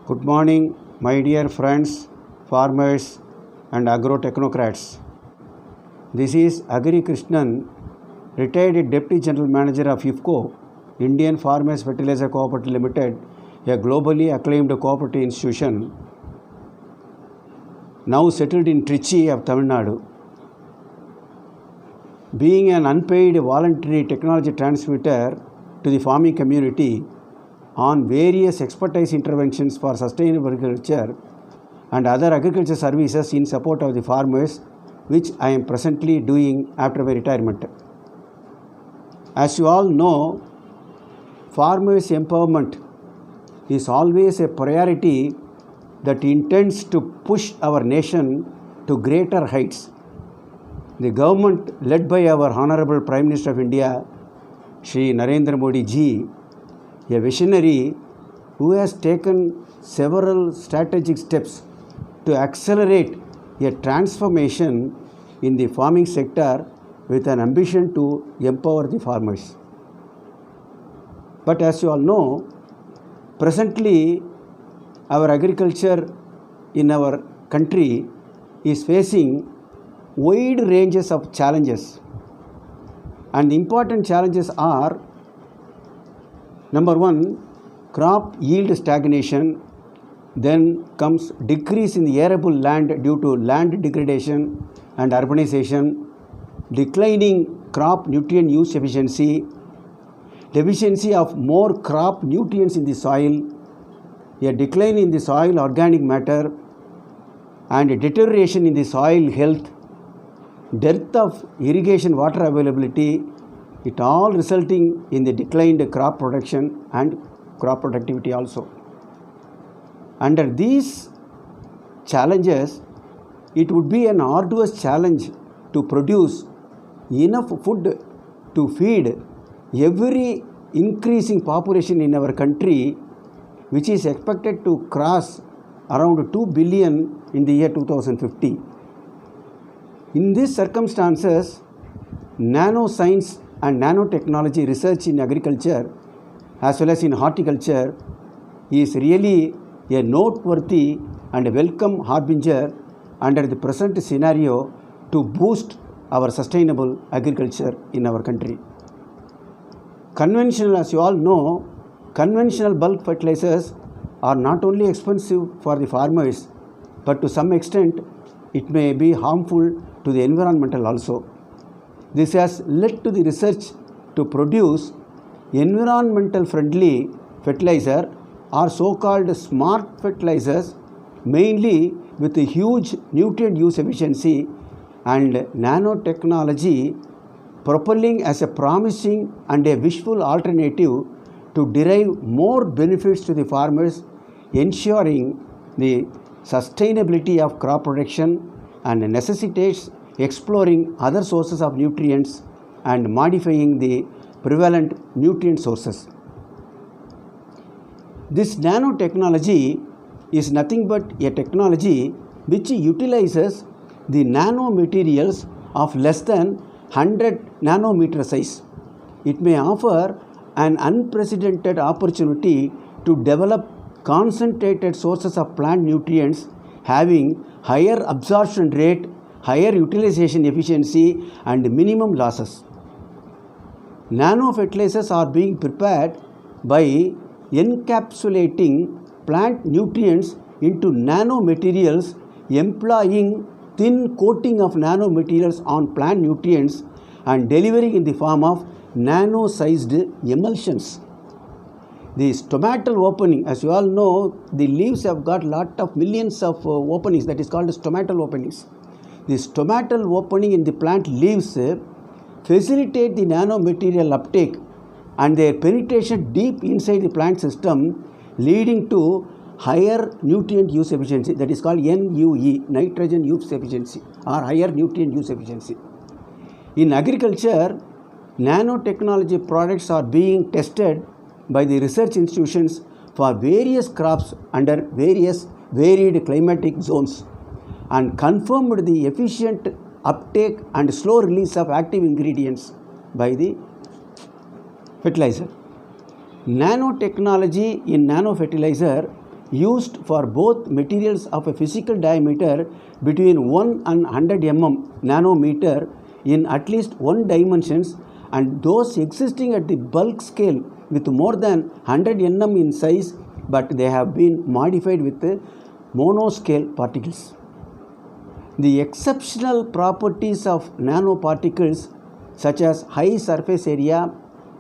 Good morning, my dear friends, farmers, and agro technocrats. This is Agri.B.Krishnan, retired Deputy General Manager of IFFCO, Indian Farmers Fertilizer Cooperative Limited, a globally acclaimed cooperative institution, now settled in TRICHY of Tamil Nadu. Being an unpaid voluntary technology transmitter to the farming community on various expertise interventions for sustainable agriculture and other agriculture services in support of the farmers, which I am presently doing after my retirement. As you all know, farmers' empowerment is always a priority that intends to push our nation to greater heights. The government led by our Honorable Prime Minister of India, Shri Narendra Modi ji, a visionary who has taken several strategic steps to accelerate a transformation in the farming sector with an ambition to empower the farmers. But as you all know, presently our agriculture in our country is facing wide ranges of challenges, and the important challenges are: number one, crop yield stagnation, then comes decrease in the arable land due to land degradation and urbanization, declining crop nutrient use efficiency, deficiency of more crop nutrients in the soil, a decline in the soil organic matter, and a deterioration in the soil health, dearth of irrigation water availability, it all resulting in the declined crop production and crop productivity also. Under these challenges, it would be an arduous challenge to produce enough food to feed every increasing population in our country, which is expected to cross around 2 billion in the year 2050. In these circumstances, nanoscience and nanotechnology research in agriculture as well as in horticulture is really a noteworthy and welcome harbinger under the present scenario to boost our sustainable agriculture in our country. Conventional, as you all know, conventional bulk fertilizers are not only expensive for the farmers, but to some extent it may be harmful to the environmental also. This has led to the research to produce environmental friendly fertilizer or so-called smart fertilizers, mainly with a huge nutrient use efficiency, and nanotechnology propelling as a promising and a wishful alternative to derive more benefits to the farmers, ensuring the sustainability of crop production, and necessitates exploring other sources of nutrients and modifying the prevalent nutrient sources. This nanotechnology is nothing but a technology which utilizes the nanomaterials of less than 100 nanometer size. It may offer an unprecedented opportunity to develop concentrated sources of plant nutrients having higher absorption rate, higher utilization efficiency, and minimum losses. Nano fertilizers are being prepared by encapsulating plant nutrients into nanomaterials, employing thin coating of nanomaterials on plant nutrients and delivering in the form of nano-sized emulsions. The stomatal opening, as you all know, the leaves have got lot of millions of openings, that is called stomatal openings. The stomatal opening in the plant leaves facilitate the nanomaterial uptake and their penetration deep inside the plant system, leading to higher nutrient use efficiency, that is called NUE, nitrogen use efficiency, or higher nutrient use efficiency. In agriculture, nanotechnology products are being tested by the research institutions for various crops under various varied climatic zones and confirmed the efficient uptake and slow release of active ingredients by the fertilizer. Nanotechnology in nanofertilizer used for both materials of a physical diameter between 1 and 100 nanometer in at least one dimensions, and those existing at the bulk scale with more than 100 nm in size, but they have been modified with monoscale particles. The exceptional properties of nanoparticles such as high surface area,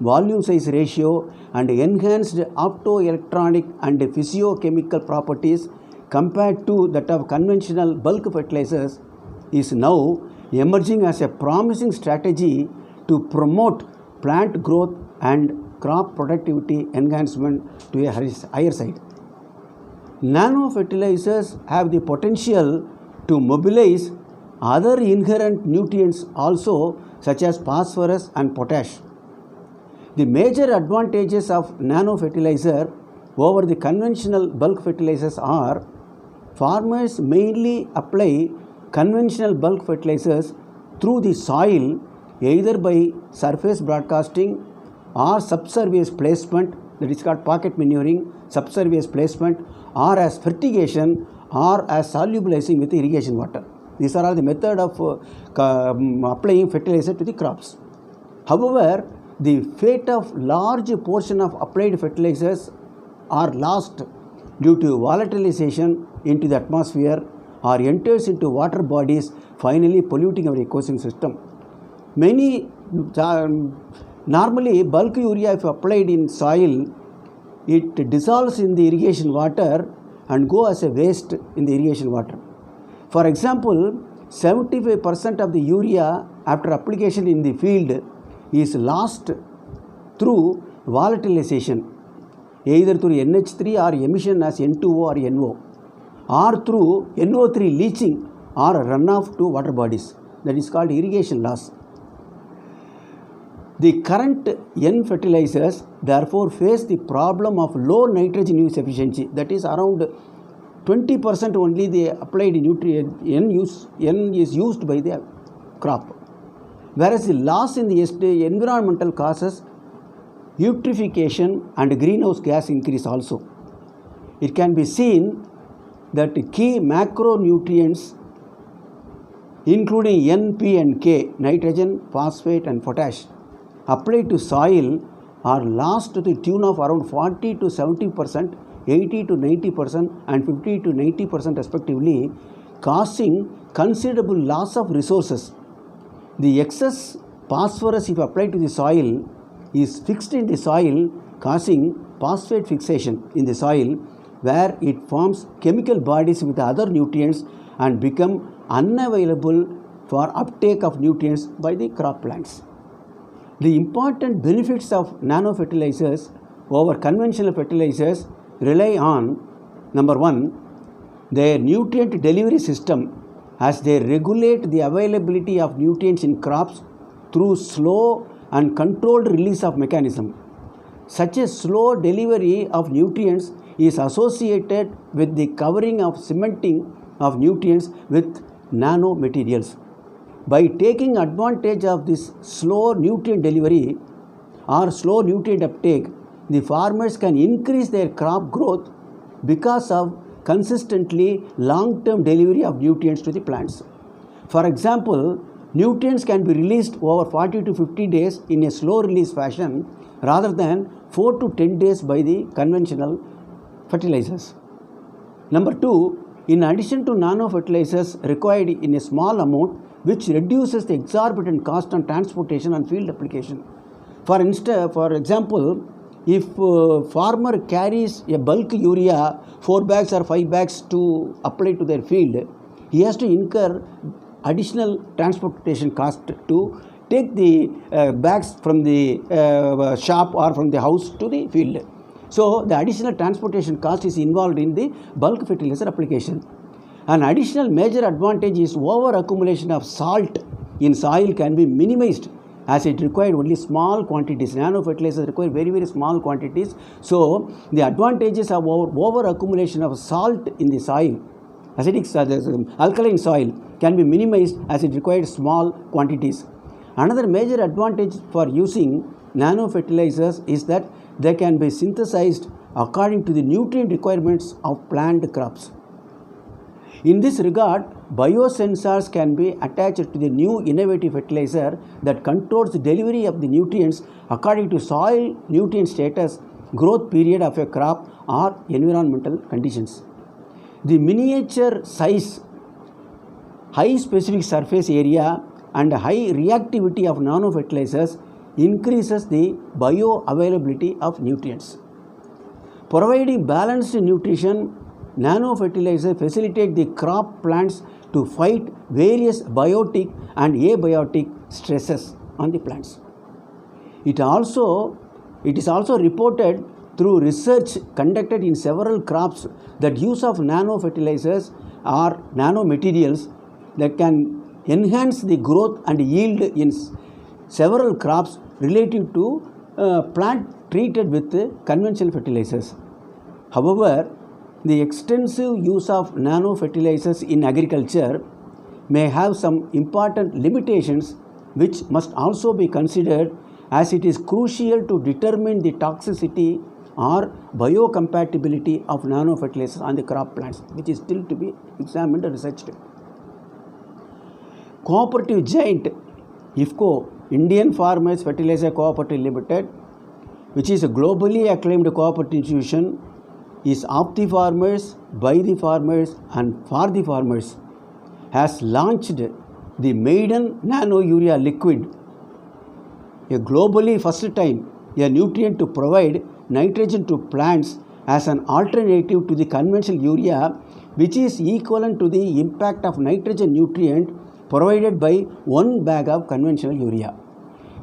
volume size ratio, and enhanced optoelectronic and physiochemical properties compared to that of conventional bulk fertilizers is now emerging as a promising strategy to promote plant growth and crop productivity enhancement to a higher side. Nano fertilizers have the potential to mobilize other inherent nutrients also, such as phosphorus and potash. The major advantages of nano fertilizer over the conventional bulk fertilizers are: farmers mainly apply conventional bulk fertilizers through the soil either by surface broadcasting or subsurface placement, that is called pocket manuring, subsurface placement, or as fertigation, or as solubilizing with irrigation water. These are all the method of applying fertilizer to the crops. However, the fate of large portion of applied fertilizers are lost due to volatilization into the atmosphere or enters into water bodies, finally polluting our ecosystem. Normally bulk urea, if applied in soil, it dissolves in the irrigation water and go as a waste in the irrigation water. For example, 75% of the urea after application in the field is lost through volatilization, either through NH3 or emission as N2O or NO, or through NO3 leaching or runoff to water bodies. That is called irrigation loss. The current N fertilizers therefore face the problem of low nitrogen use efficiency, that is around 20% only the applied nutrient N is used by the crop, whereas the loss in the environmental causes eutrophication and greenhouse gas increase also. It can be seen that key macronutrients including N, P and K, nitrogen, phosphate and potash, applied to soil are lost to the tune of around 40 to 70%, 80 to 90% and 50 to 90% respectively, causing considerable loss of resources. The excess phosphorus, if applied to the soil, is fixed in the soil, causing phosphate fixation in the soil, where it forms chemical bodies with other nutrients and become unavailable for uptake of nutrients by the crop plants. The important benefits of nano fertilizers over conventional fertilizers rely on: number one, their nutrient delivery system, as they regulate the availability of nutrients in crops through slow and controlled release of mechanism. Such a slow delivery of nutrients is associated with the covering of cementing of nutrients with nano materials. By taking advantage of this slow nutrient delivery or slow nutrient uptake, the farmers can increase their crop growth because of consistently long-term delivery of nutrients to the plants. For example, nutrients can be released over 40 to 50 days in a slow release fashion rather than 4 to 10 days by the conventional fertilizers. Number two, in addition to nano fertilizers required in a small amount, which reduces the exorbitant cost on transportation and field application. For example, if farmer carries a bulk urea 4 bags or 5 bags to apply to their field, he has to incur additional transportation cost to take the bags from the shop or from the house to the field. So the additional transportation cost is involved in the bulk fertilizer application. An additional major advantage is over accumulation of salt in soil can be minimized, as it required only small quantities. Nano fertilizers require very, very small quantities. So the advantages of over accumulation of salt in the soil, alkaline soil, can be minimized as it requires small quantities. Another major advantage for using nano fertilizers is that they can be synthesized according to the nutrient requirements of plant crops. In this regard, biosensors can be attached to the new innovative fertilizer that controls the delivery of the nutrients according to soil nutrient status, growth period of a crop, or environmental conditions. The miniature size, high specific surface area, and high reactivity of nano fertilizers increases the bioavailability of nutrients. Providing balanced nutrition, nano fertilizers facilitate the crop plants to fight various biotic and abiotic stresses on the plants. It is also reported through research conducted in several crops that use of nano fertilizers or nano materials that can enhance the growth and yield in several crops relative to plant treated with conventional fertilizers. However, the extensive use of nano fertilizers in agriculture may have some important limitations which must also be considered, as it is crucial to determine the toxicity or biocompatibility of nano fertilizers on the crop plants, which is still to be examined and researched. Cooperative giant IFFCO, Indian Farmers Fertilizer Cooperative Limited, which is a globally acclaimed cooperative institution, is of the farmers, by the farmers, and for the farmers, has launched the maiden nano urea liquid, a globally first time a nutrient to provide nitrogen to plants as an alternative to the conventional urea, which is equivalent to the impact of nitrogen nutrient provided by 1 bag of conventional urea.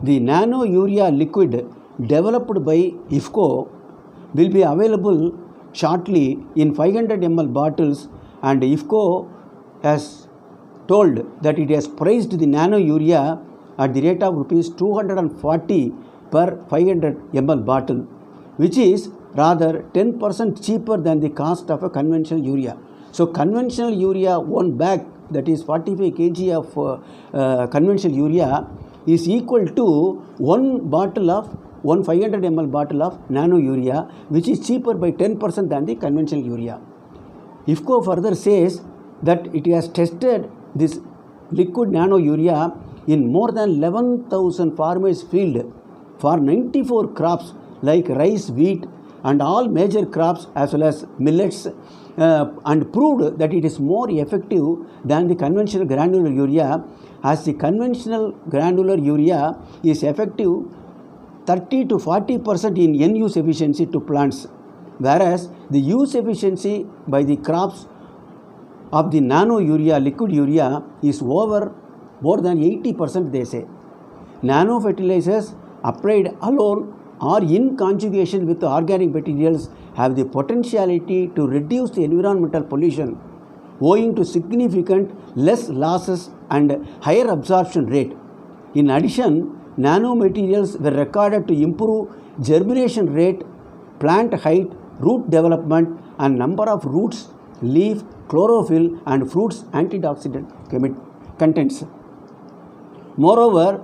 The nano urea liquid developed by IFFCO will be available shortly in 500 ml bottles, and IFFCO has told that it has priced the nano urea at the rate of rupees 240 per 500 ml bottle, which is rather 10% cheaper than the cost of a conventional urea. So conventional urea, 1 bag, that is 45 kg of conventional urea, is equal to 1 500 ml bottle of nano urea, which is cheaper by 10% than the conventional urea. IFFCO further says that it has tested this liquid nano urea in more than 11,000 farmers' field for 94 crops like rice, wheat, and all major crops as well as millets, and proved that it is more effective than the conventional granular urea, as the conventional granular urea is effective 30 to 40% in end-use efficiency to plants, whereas the use efficiency by the crops of the nano urea, liquid urea, is over more than 80%, they say. Nano fertilizers applied alone or in conjugation with organic materials have the potentiality to reduce the environmental pollution owing to significant less losses and higher absorption rate. In addition, nano materials were recorded to improve germination rate, plant height, root development, and number of roots, leaf, chlorophyll, and fruits antioxidant contents. Moreover,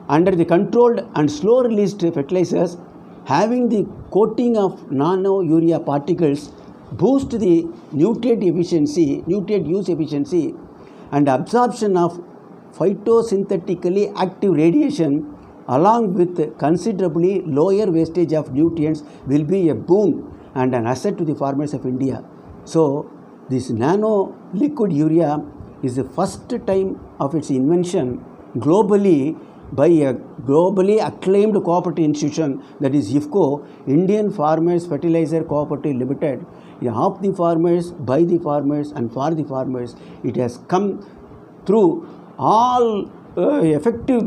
under the controlled and slow released fertilizers, having the coating of nano urea particles boost the nutrient use efficiency and absorption of photosynthetically active radiation, along with considerably lower wastage of nutrients, will be a boon and an asset to the farmers of India. So this nano liquid urea is the first time of its invention globally by a globally acclaimed cooperative institution, that is IFFCO, Indian Farmers Fertilizer Cooperative Limited. Of the farmers, by the farmers, and for the farmers, it has come through all effective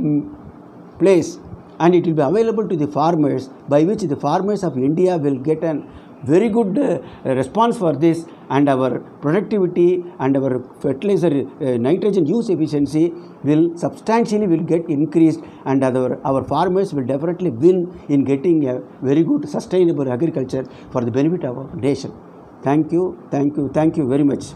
place, and it will be available to the farmers, by which the farmers of India will get a very good response for this, and our productivity and our fertilizer nitrogen use efficiency will substantially get increased, and our farmers will definitely win in getting a very good sustainable agriculture for the benefit of our nation. Thank you very much.